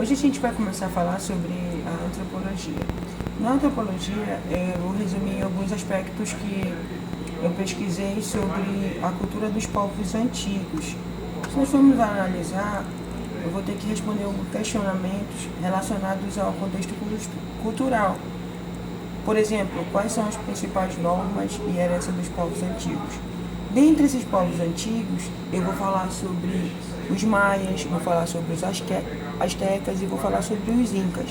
Hoje a gente vai começar a falar sobre a antropologia. Na antropologia, eu vou resumir alguns aspectos que eu pesquisei sobre a cultura dos povos antigos. Se nós formos analisar, eu vou ter que responder alguns questionamentos relacionados ao contexto cultural. Por exemplo, quais são as principais normas e herança dos povos antigos? Dentre esses povos antigos, eu vou falar sobre os maias, vou falar sobre os astecas e vou falar sobre os incas.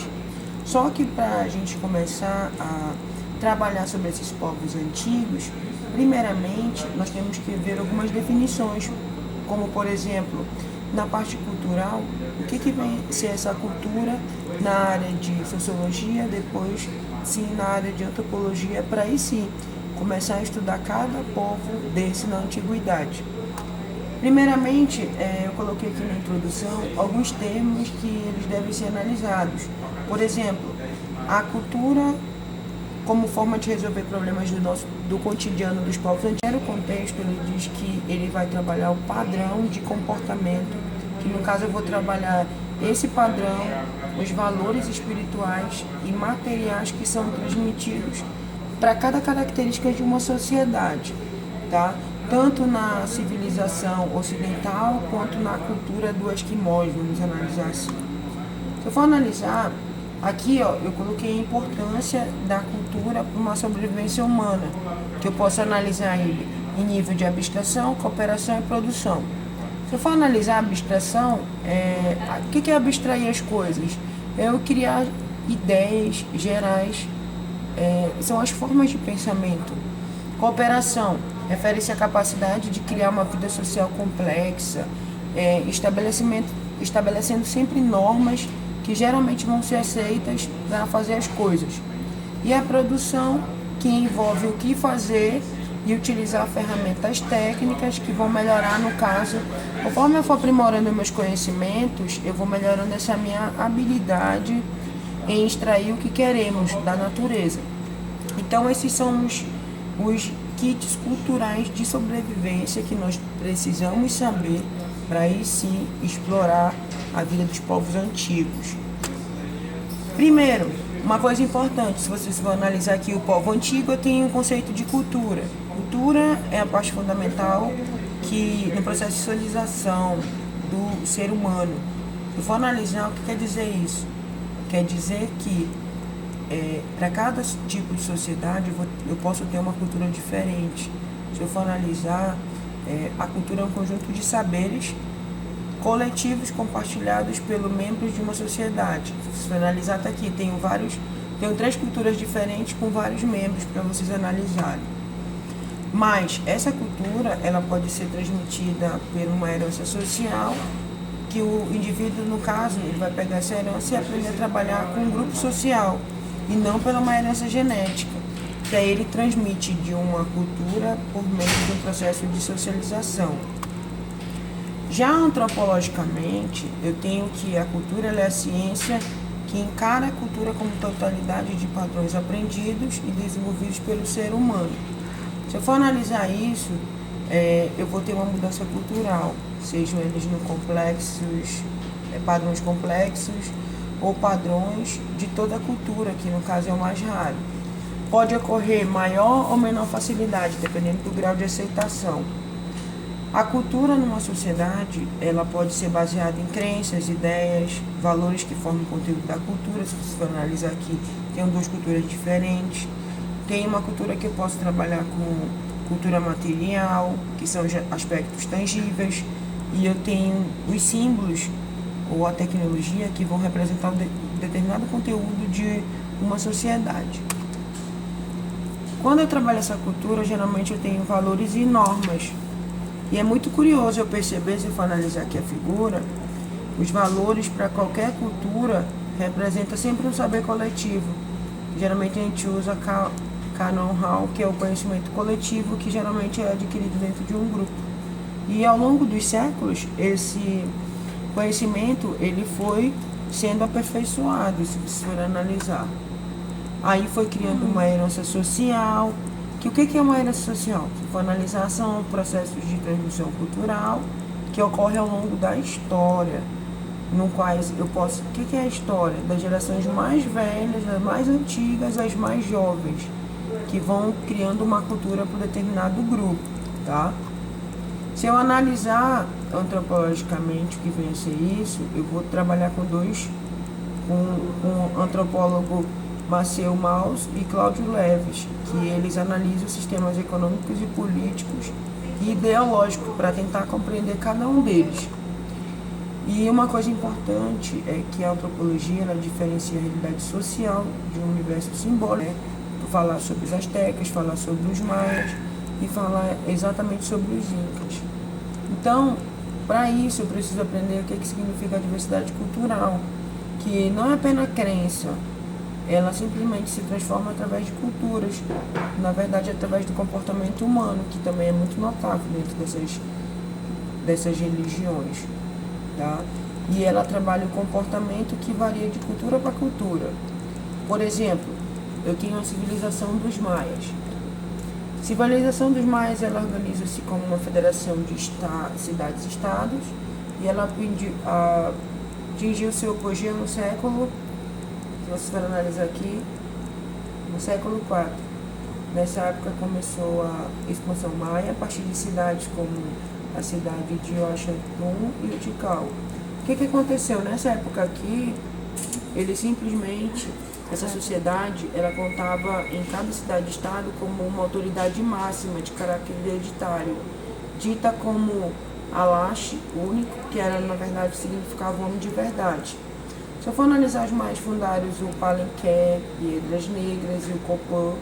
Só que para a gente começar a trabalhar sobre esses povos antigos, primeiramente nós temos que ver algumas definições, como por exemplo, na parte cultural, o que vem ser essa cultura na área de sociologia, depois sim na área de antropologia, para aí sim começar a estudar cada povo desse na antiguidade. Primeiramente, eu coloquei aqui na introdução alguns termos que eles devem ser analisados. Por exemplo, a cultura como forma de resolver problemas do cotidiano dos povos antigos. No contexto, ele diz que ele vai trabalhar o padrão de comportamento, que no caso eu vou trabalhar esse padrão, os valores espirituais e materiais que são transmitidos para cada característica de uma sociedade, tá? Tanto na civilização ocidental quanto na cultura do esquimós, vamos analisar assim. Se eu for analisar, aqui eu coloquei a importância da cultura para uma sobrevivência humana, que eu posso analisar ele em nível de abstração, cooperação e produção. Se eu for analisar a abstração, o que é abstrair as coisas? É eu criar ideias gerais, são as formas de pensamento. Cooperação refere-se à capacidade de criar uma vida social complexa, estabelecendo sempre normas que geralmente vão ser aceitas para fazer as coisas. E a produção, que envolve o que fazer e utilizar ferramentas técnicas que vão melhorar, no caso, conforme eu for aprimorando meus conhecimentos, eu vou melhorando essa minha habilidade em extrair o que queremos da natureza. Então, esses são os kits culturais de sobrevivência que nós precisamos saber para aí sim explorar a vida dos povos antigos. Primeiro, uma coisa importante, se vocês vão analisar aqui o povo antigo, eu tenho um conceito de cultura. Cultura é a parte fundamental que no processo de socialização do ser humano. Se eu for analisar, o que quer dizer isso? Quer dizer que para cada tipo de sociedade eu posso ter uma cultura diferente. Se eu for analisar, a cultura é um conjunto de saberes coletivos compartilhados pelos membros de uma sociedade. Se eu analisar, está aqui, tenho 3 culturas diferentes com vários membros para vocês analisarem. Mas essa cultura, ela pode ser transmitida por uma herança social, que o indivíduo, no caso, ele vai pegar essa herança e aprender a trabalhar com um grupo social, e não pela uma herança genética, que aí ele transmite de uma cultura por meio de um processo de socialização. Já antropologicamente, eu tenho que a cultura é a ciência que encara a cultura como totalidade de padrões aprendidos e desenvolvidos pelo ser humano. Se eu for analisar isso, eu vou ter uma mudança cultural, sejam eles padrões complexos ou padrões de toda a cultura, que no caso é o mais raro. Pode ocorrer maior ou menor facilidade, dependendo do grau de aceitação. A cultura numa sociedade, ela pode ser baseada em crenças, ideias, valores que formam o conteúdo da cultura. Se você for analisar aqui, tem 2 culturas diferentes. Tem uma cultura que eu posso trabalhar com cultura material, que são aspectos tangíveis, e eu tenho os símbolos ou a tecnologia que vão representar um determinado conteúdo de uma sociedade. Quando eu trabalho essa cultura, geralmente eu tenho valores e normas. E é muito curioso eu perceber, se eu for analisar aqui a figura, os valores para qualquer cultura representam sempre um saber coletivo. Geralmente a gente usa know-how, que é o conhecimento coletivo, que geralmente é adquirido dentro de um grupo. E ao longo dos séculos, esse conhecimento ele foi sendo aperfeiçoado, se você for analisar. Aí foi criando uma herança social, que o que é uma herança social? Se for analisar, são processos de transmissão cultural que ocorrem ao longo da história. no quais eu posso... O que é a história? Das gerações mais velhas, das mais antigas, às mais jovens, que vão criando uma cultura para um determinado grupo, tá? Se eu analisar antropologicamente o que vem a ser isso, eu vou trabalhar com o antropólogo Maceo Maus e Cláudio Leves, que eles analisam sistemas econômicos e políticos e ideológicos para tentar compreender cada um deles. E uma coisa importante é que a antropologia ela diferencia a realidade social de um universo simbólico, né? Falar sobre os astecas, falar sobre os maias e falar exatamente sobre os incas. Então, para isso eu preciso aprender o que significa a diversidade cultural, que não é apenas crença, ela simplesmente se transforma através de culturas, na verdade através do comportamento humano, que também é muito notável dentro dessas religiões, tá? E ela trabalha o comportamento que varia de cultura para cultura. Por exemplo, eu tenho a civilização dos maias. A civilização dos maias ela organiza-se como uma federação de cidades-estados e ela atingiu seu apogeu no século, se você for analisar aqui, no século IV. Nessa época começou a expansão maia a partir de cidades como a cidade de Oxantun e Utikal. O que aconteceu? Nessa época aqui, essa sociedade, ela contava em cada cidade-estado como uma autoridade máxima de caráter hereditário, dita como Alash, único, que era, na verdade, significava homem de verdade. Se eu for analisar os mais fundários, o Palenqué, Piedras Negras e o Copã,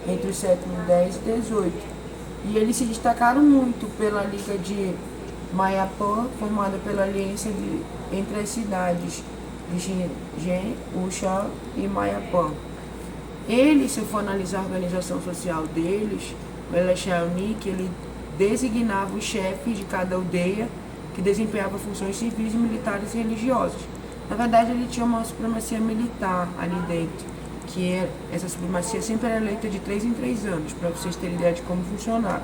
entre os séculos X e XVIII. E eles se destacaram muito pela Liga de Mayapã, formada pela aliança entre as cidades de Xinjiang, Wuxia e Mayapã. Eles, se eu for analisar a organização social deles, o Elexaonic, ele designava os chefes de cada aldeia que desempenhava funções civis, militares e religiosas. Na verdade, ele tinha uma supremacia militar ali dentro, que essa supremacia sempre era eleita de 3 em 3 anos, para vocês terem ideia de como funcionava.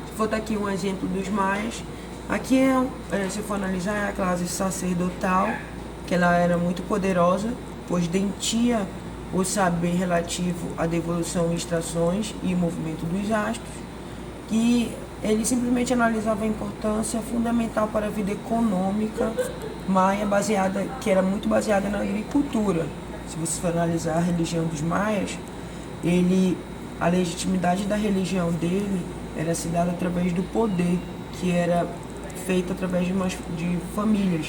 Se for aqui um exemplo dos maias, aqui se for analisar, é a classe sacerdotal, que ela era muito poderosa, pois detinha o saber relativo à devolução e extrações e movimento dos astros, e ele simplesmente analisava a importância fundamental para a vida econômica maia, que era muito baseada na agricultura. Se você for analisar a religião dos maias, a legitimidade da religião dele era se dada através do poder, que era feito através de famílias.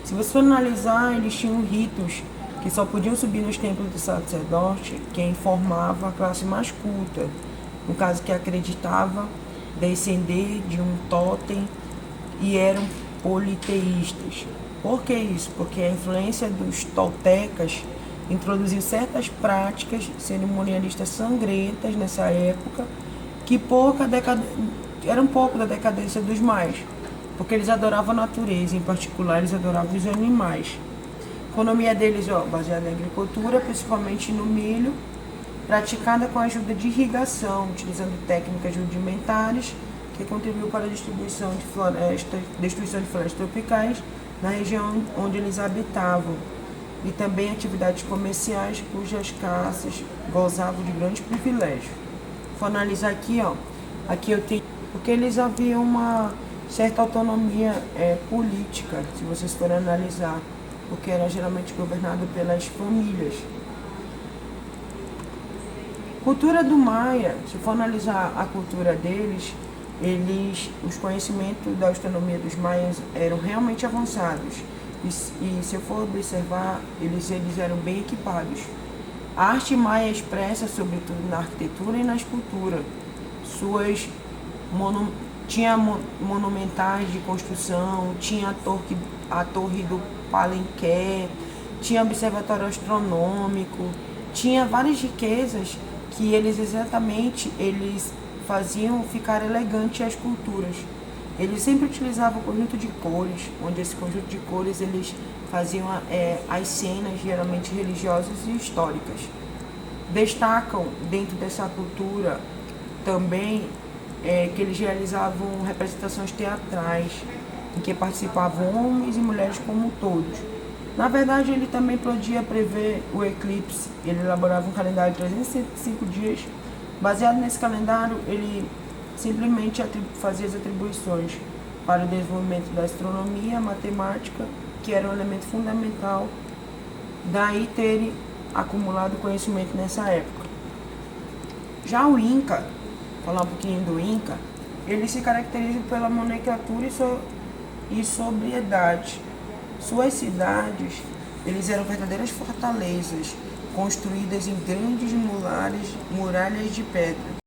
Se você for analisar, eles tinham ritos que só podiam subir nos templos do sacerdote quem formava a classe mais culta, no caso que acreditava descender de um totem e eram politeístas. Por que isso? Porque a influência dos toltecas introduziu certas práticas cerimonialistas sangrentas nessa época que era um pouco da decadência dos maias, porque eles adoravam a natureza, em particular eles adoravam os animais. A economia deles baseada na agricultura, principalmente no milho, praticada com a ajuda de irrigação, utilizando técnicas rudimentares, que contribuiu para a destruição de florestas tropicais na região onde eles habitavam, e também atividades comerciais cujas caças gozavam de grandes privilégios. Vou analisar aqui, aqui eu tenho, porque eles haviam uma certa autonomia política, se vocês forem analisar, porque era geralmente governado pelas famílias. Cultura do Maia, se for analisar a cultura deles, os conhecimentos da astronomia dos maias eram realmente avançados. E se eu for observar, eles eram bem equipados. A arte maia expressa, sobretudo na arquitetura e na escultura. Tinha monumentais de construção, tinha a torre do Palenqué, tinha observatório astronômico, tinha várias riquezas que eles faziam ficar elegante as culturas. Eles sempre utilizavam um conjunto de cores, onde esse conjunto de cores eles faziam as cenas geralmente religiosas e históricas. Destacam dentro dessa cultura também que eles realizavam representações teatrais, em que participavam homens e mulheres como todos. Na verdade, ele também podia prever o eclipse. Ele elaborava um calendário de 365 dias. Baseado nesse calendário, ele simplesmente fazia as atribuições para o desenvolvimento da astronomia, matemática, que era um elemento fundamental, daí terem acumulado conhecimento nessa época. Já o Inca, falar um pouquinho do Inca, ele se caracteriza pela nomenclatura e sobriedade. Suas cidades, eles eram verdadeiras fortalezas, construídas em grandes muralhas de pedra.